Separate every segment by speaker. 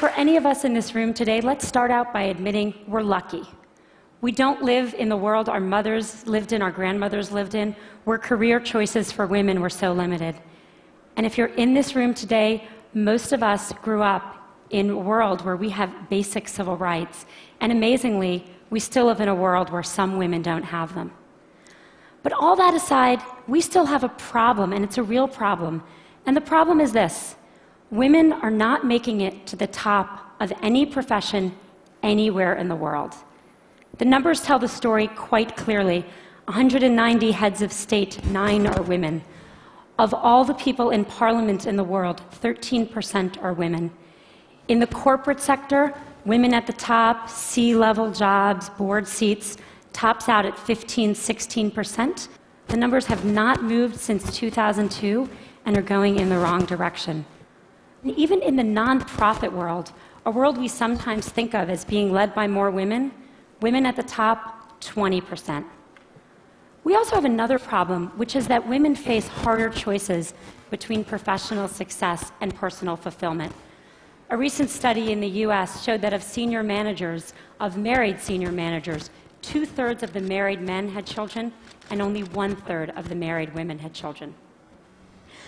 Speaker 1: for any of us in this room today, let's start out by admitting we're lucky. We don't live in the world our mothers lived in, our grandmothers lived in, where career choices for women were so limited. And if you're in this room today, most of us grew up in a world where we have basic civil rights. And amazingly, we still live in a world where some women don't have them. But all that aside, we still have a problem, and it's a real problem. And the problem is this: women are not making it to the top of any profession anywhere in the world. The numbers tell the story quite clearly. 190 heads of state, 9 are women. Of all the people in parliament in the world, 13% are women. In the corporate sector, women at the top, C-level jobs, board seats, tops out at 15–16%. The numbers have not moved since 2002 and are going in the wrong direction. And even in the nonprofit world, a world we sometimes think of as being led by more women, women at the top, 20%. We also have another problem, which is that women face harder choices between professional success and personal fulfillment. A recent study in the US showed that of senior managers, of married senior managers, 2/3 of the married men had children, and only 1/3 of the married women had children.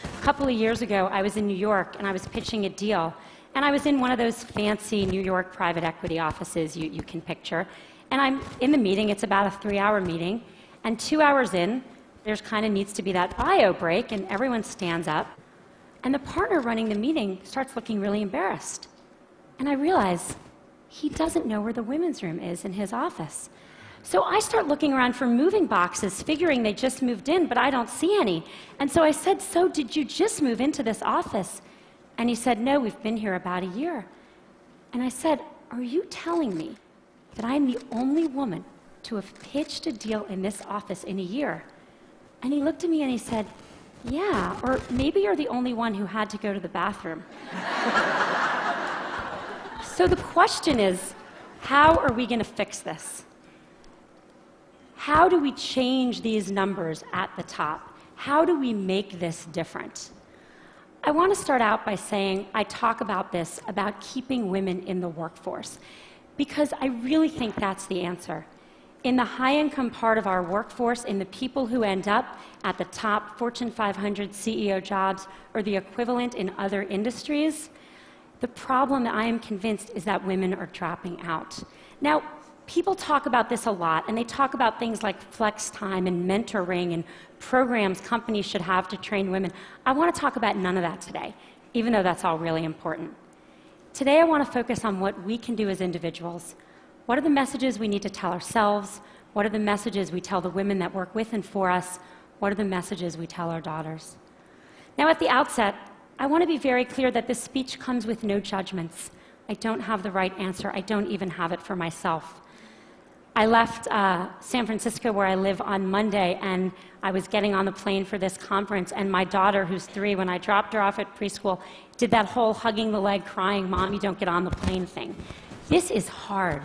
Speaker 1: A couple of years ago, I was in New York, and I was pitching a deal, and I was in one of those fancy New York private equity offices you can picture, and I'm in the meeting. It's about a 3-hour meeting, and 2 hours in, there's kind of needs to be that bio break, and everyone stands up, and the partner running the meeting starts looking really embarrassed. And I realize he doesn't know where the women's room is in his office. So I start looking around for moving boxes, figuring they just moved in, but I don't see any. And so I said, "So did you just move into this office?" And he said, "No, we've been here about a year." And I said, "Are you telling me that I'm the only woman to have pitched a deal in this office in a year?" And he looked at me and he said, "Yeah, or maybe you're the only one who had to go to the bathroom." So the question is, how are we going to fix this? How do we change these numbers at the top? How do we make this different? I want to start out by saying I talk about this, about keeping women in the workforce, because I really think that's the answer. In the high-income part of our workforce, in the people who end up at the top Fortune 500 CEO jobs or the equivalent in other industries, the problem, I am convinced, is that women are dropping out. Now, people talk about this a lot, and they talk about things like flex time and mentoring and programs companies should have to train women. I want to talk about none of that today, even though that's all really important. Today, I want to focus on what we can do as individuals. What are the messages we need to tell ourselves? What are the messages we tell the women that work with and for us? What are the messages we tell our daughters? Now, at the outset, I want to be very clear that this speech comes with no judgments. I don't have the right answer. I don't even have it for myself. I left San Francisco, where I live, on Monday, and I was getting on the plane for this conference, and my daughter, who's 3, when I dropped her off at preschool, did that whole hugging the leg, crying, "Mom, you don't get on the plane" thing. This is hard.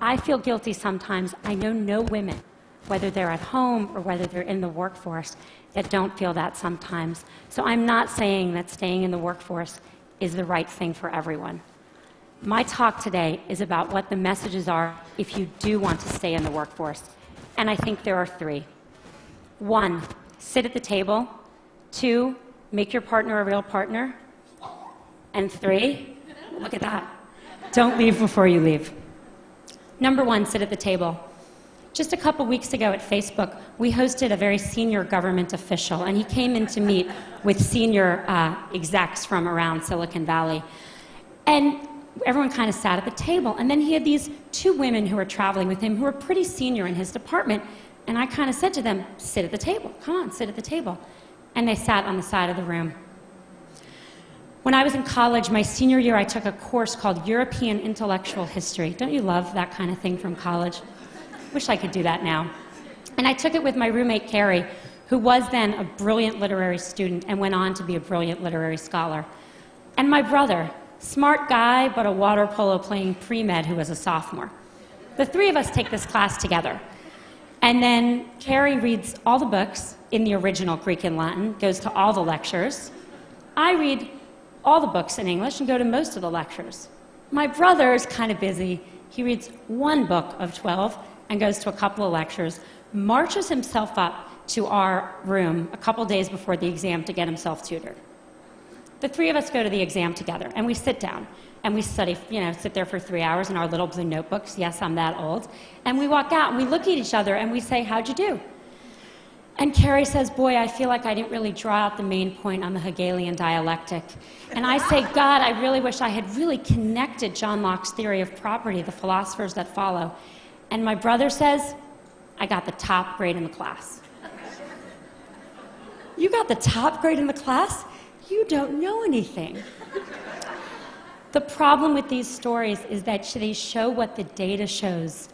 Speaker 1: I feel guilty sometimes. I know no women, whether they're at home or whether they're in the workforce, that don't feel that sometimes. So I'm not saying that staying in the workforce is the right thing for everyone. My talk today is about what the messages are if you do want to stay in the workforce. And I think there are 3. 1, sit at the table. 2, make your partner a real partner. And 3, look at that. Don't leave before you leave. Number 1, sit at the table. Just a couple weeks ago at Facebook, we hosted a very senior government official, and he came in to meet with senior execs from around Silicon Valley. And everyone kind of sat at the table, and then he had these 2 women who were traveling with him who were pretty senior in his department, and I kind of said to them, "Sit at the table, come on, sit at the table." And they sat on the side of the room. When I was in college, my senior year, I took a course called European Intellectual History. Don't you love that kind of thing from college? Wish I could do that now. And I took it with my roommate, Carrie, who was then a brilliant literary student and went on to be a brilliant literary scholar. And my brother, smart guy, but a water polo playing pre-med who was a sophomore. The 3 of us take this class together. And then Carrie reads all the books in the original Greek and Latin, goes to all the lectures. I read all the books in English and go to most of the lectures. My brother is kind of busy. He reads one book of 12 and goes to a couple of lectures, marches himself up to our room a couple days before the exam to get himself tutored. The three of us go to the exam together, and we sit down, and we study, sit there for 3 hours in our little blue notebooks. Yes, I'm that old. And we walk out, and we look at each other, and we say, how'd you do? And Carrie says, boy, I feel like I didn't really draw out the main point on the Hegelian dialectic. And I say, God, I really wish I had really connected John Locke's theory of property, the philosophers that follow. And my brother says, I got the top grade in the class. You got the top grade in the class? You don't know anything. The problem with these stories is that they show what the data shows.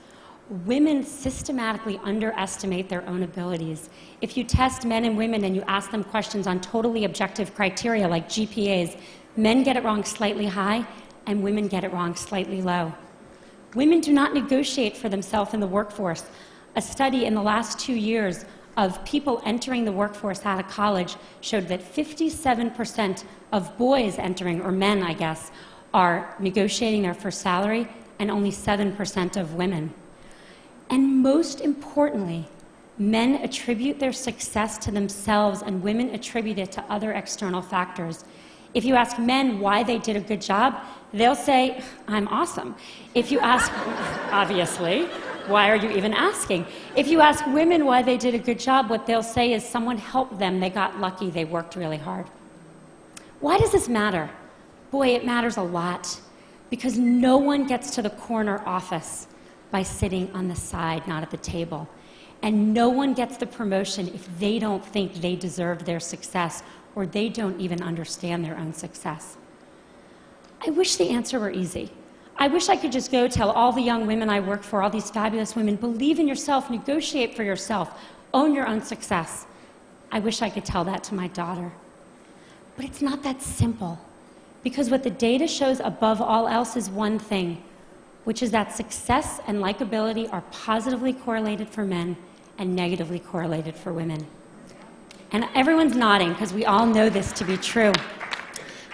Speaker 1: Women systematically underestimate their own abilities. If you test men and women and you ask them questions on totally objective criteria like GPAs, men get it wrong slightly high and women get it wrong slightly low. Women do not negotiate for themselves in the workforce. A study in the last 2 years of people entering the workforce out of college showed that 57% of boys entering, or men, I guess, are negotiating their first salary, and only 7% of women. And most importantly, men attribute their success to themselves and women attribute it to other external factors. If you ask men why they did a good job, they'll say, I'm awesome. If you ask, obviously, why are you even asking? If you ask women why they did a good job, what they'll say is someone helped them, they got lucky, they worked really hard. Why does this matter? Boy, it matters a lot, because no one gets to the corner office by sitting on the side, not at the table. And no one gets the promotion if they don't think they deserve their success or they don't even understand their own success. I wish the answer were easy. I wish I could just go tell all the young women I work for, all these fabulous women, believe in yourself, negotiate for yourself, own your own success. I wish I could tell that to my daughter. But it's not that simple, because what the data shows above all else is one thing, which is that success and likability are positively correlated for men and negatively correlated for women. And everyone's nodding because we all know this to be true.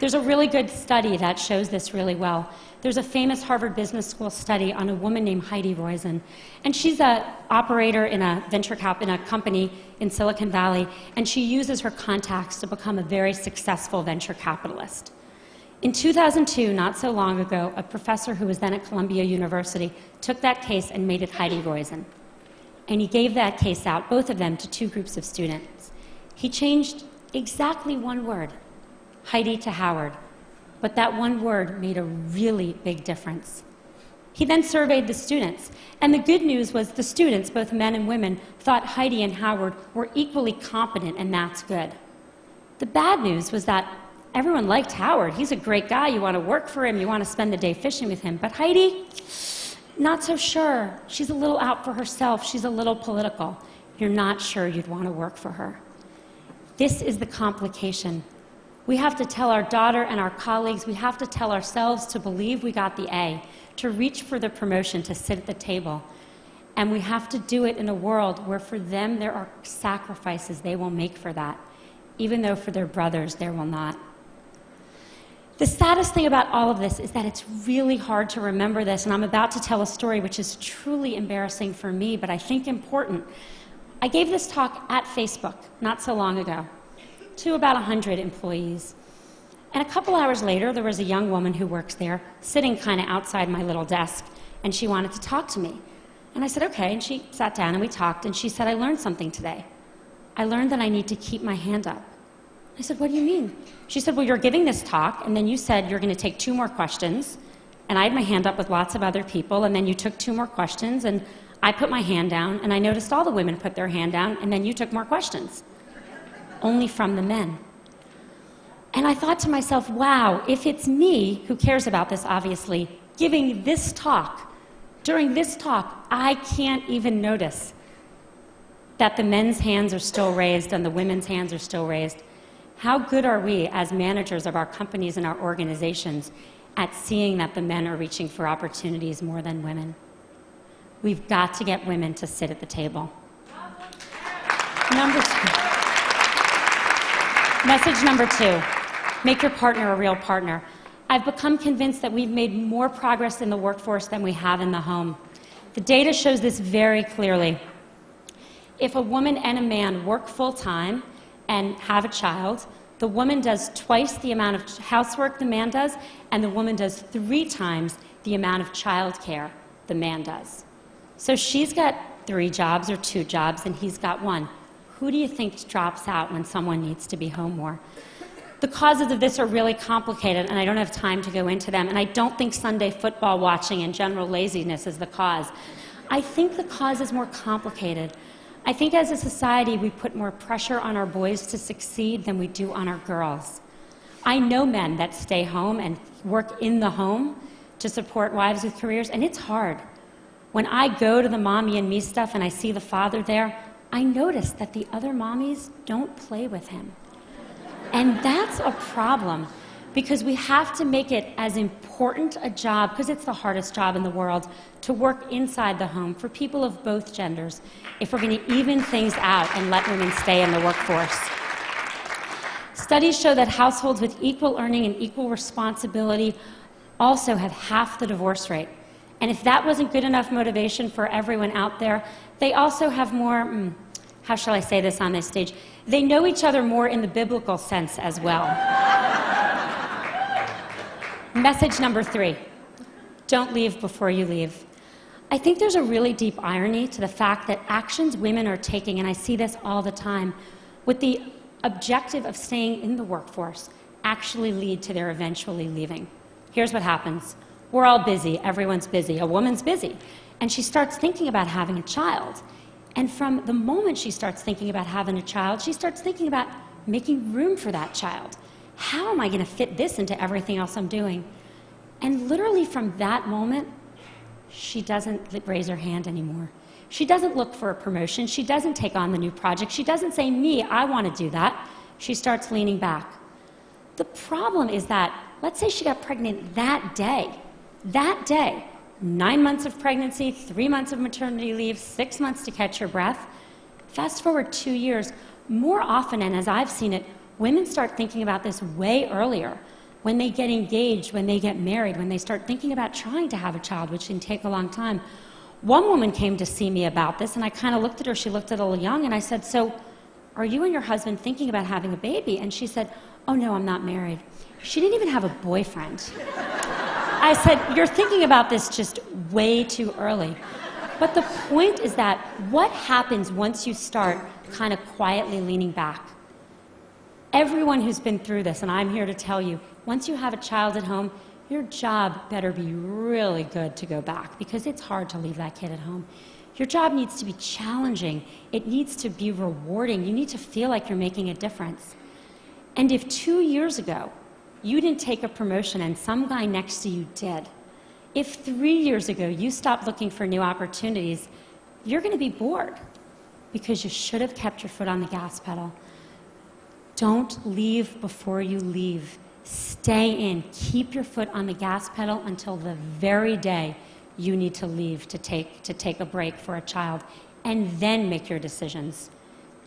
Speaker 1: There's a really good study that shows this really well. There's a famous Harvard Business School study on a woman named Heidi Roizen. And she's an operator in a in a company in Silicon Valley, and she uses her contacts to become a very successful venture capitalist. In 2002, not so long ago, a professor who was then at Columbia University took that case and made it Heidi Roizen. And he gave that case out, both of them, to 2 groups of students. He changed exactly one word, Heidi to Howard, but that one word made a really big difference. He then surveyed the students, and the good news was the students, both men and women, thought Heidi and Howard were equally competent, and that's good. The bad news was that everyone liked Howard. He's a great guy. You want to work for him. You want to spend the day fishing with him. But Heidi, not so sure. She's a little out for herself. She's a little political. You're not sure you'd want to work for her. This is the complication. We have to tell our daughter and our colleagues, we have to tell ourselves to believe we got the A, to reach for the promotion, to sit at the table. And we have to do it in a world where for them there are sacrifices they will make for that, even though for their brothers there will not. The saddest thing about all of this is that it's really hard to remember this, and I'm about to tell a story which is truly embarrassing for me, but I think important. I gave this talk at Facebook not so long ago to about 100 employees. And a couple hours later, there was a young woman who works there, sitting kind of outside my little desk, and she wanted to talk to me. And I said, okay, and she sat down and we talked, and she said, I learned something today. I learned that I need to keep my hand up. I said, what do you mean? She said, well, you're giving this talk, and then you said you're going to take 2 more questions, and I had my hand up with lots of other people, and then you took 2 more questions, and I put my hand down, and I noticed all the women put their hand down, and then you took more questions. Only from the men. And I thought to myself, wow, if it's me, who cares about this, obviously, giving this talk, during this talk, I can't even notice that the men's hands are still raised and the women's hands are still raised. How good are we as managers of our companies and our organizations at seeing that the men are reaching for opportunities more than women? We've got to get women to sit at the table. Message number 2, make your partner a real partner. I've become convinced that we've made more progress in the workforce than we have in the home. The data shows this very clearly. If a woman and a man work full-time and have a child, the woman does twice the amount of housework the man does, and the woman does 3 times the amount of childcare the man does. So she's got 3 jobs or 2 jobs, and he's got 1. Who do you think drops out when someone needs to be home more? The causes of this are really complicated, and I don't have time to go into them, and I don't think Sunday football watching and general laziness is the cause. I think the cause is more complicated. I think as a society, we put more pressure on our boys to succeed than we do on our girls. I know men that stay home and work in the home to support wives with careers, and it's hard. When I go to the mommy and me stuff and I see the father there, I notice that the other mommies don't play with him. And that's a problem, because we have to make it as important a job, because it's the hardest job in the world, to work inside the home for people of both genders, if we're going to even things out and let women stay in the workforce. Studies show that households with equal earning and equal responsibility also have half the divorce rate. And if that wasn't good enough motivation for everyone out there, they also have more, how shall I say this on this stage? They know each other more in the biblical sense as well. Message number 3, don't leave before you leave. I think there's a really deep irony to the fact that actions women are taking, and I see this all the time, with the objective of staying in the workforce, actually lead to their eventually leaving. Here's what happens. We're all busy, everyone's busy, a woman's busy, and she starts thinking about having a child. And from the moment she starts thinking about having a child, she starts thinking about making room for that child. How am I going to fit this into everything else I'm doing? And literally from that moment, she doesn't raise her hand anymore. She doesn't look for a promotion. She doesn't take on the new project. She doesn't say, me, I want to do that. She starts leaning back. The problem is that, let's say she got pregnant that day, 9 months of pregnancy, 3 months of maternity leave, 6 months to catch her breath. Fast forward 2 years, more often, and as I've seen it, women start thinking about this way earlier. When they get engaged, when they get married, when they start thinking about trying to have a child, which can take a long time. One woman came to see me about this, and I kind of looked at her, she looked a little young, and I said, so are you and your husband thinking about having a baby? And she said, oh no, I'm not married. She didn't even have a boyfriend. I said, you're thinking about this just way too early. But the point is that what happens once you start kind of quietly leaning back? Everyone who's been through this, and I'm here to tell you, once you have a child at home, your job better be really good to go back, because it's hard to leave that kid at home. Your job needs to be challenging. It needs to be rewarding. You need to feel like you're making a difference. And if 2 years ago, you didn't take a promotion and some guy next to you did, if 3 years ago you stopped looking for new opportunities, you're going to be bored, because you should have kept your foot on the gas pedal. Don't leave before you leave. Stay in. Keep your foot on the gas pedal until the very day you need to leave to take a break for a child, and then make your decisions.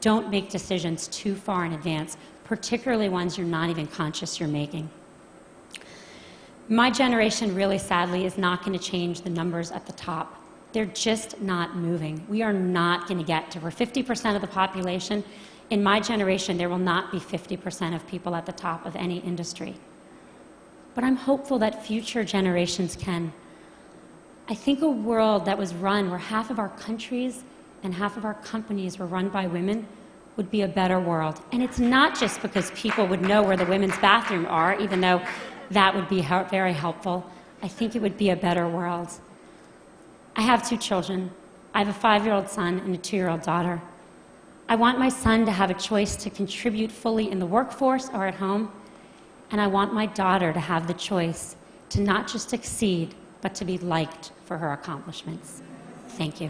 Speaker 1: Don't make decisions too far in advance, particularly ones you're not even conscious you're making. My generation, really sadly, is not going to change the numbers at the top. They're just not moving. We are not going to get to, we're 50% of the population. In my generation, there will not be 50% of people at the top of any industry. But I'm hopeful that future generations can. I think a world that was run where half of our countries and half of our companies were run by women would be a better world. And it's not just because people would know where the women's bathrooms are, even though that would be very helpful. I think it would be a better world. I have 2 children. I have a 5-year-old son and a 2-year-old daughter. I want my son to have a choice to contribute fully in the workforce or at home, and I want my daughter to have the choice to not just succeed, but to be liked for her accomplishments. Thank you.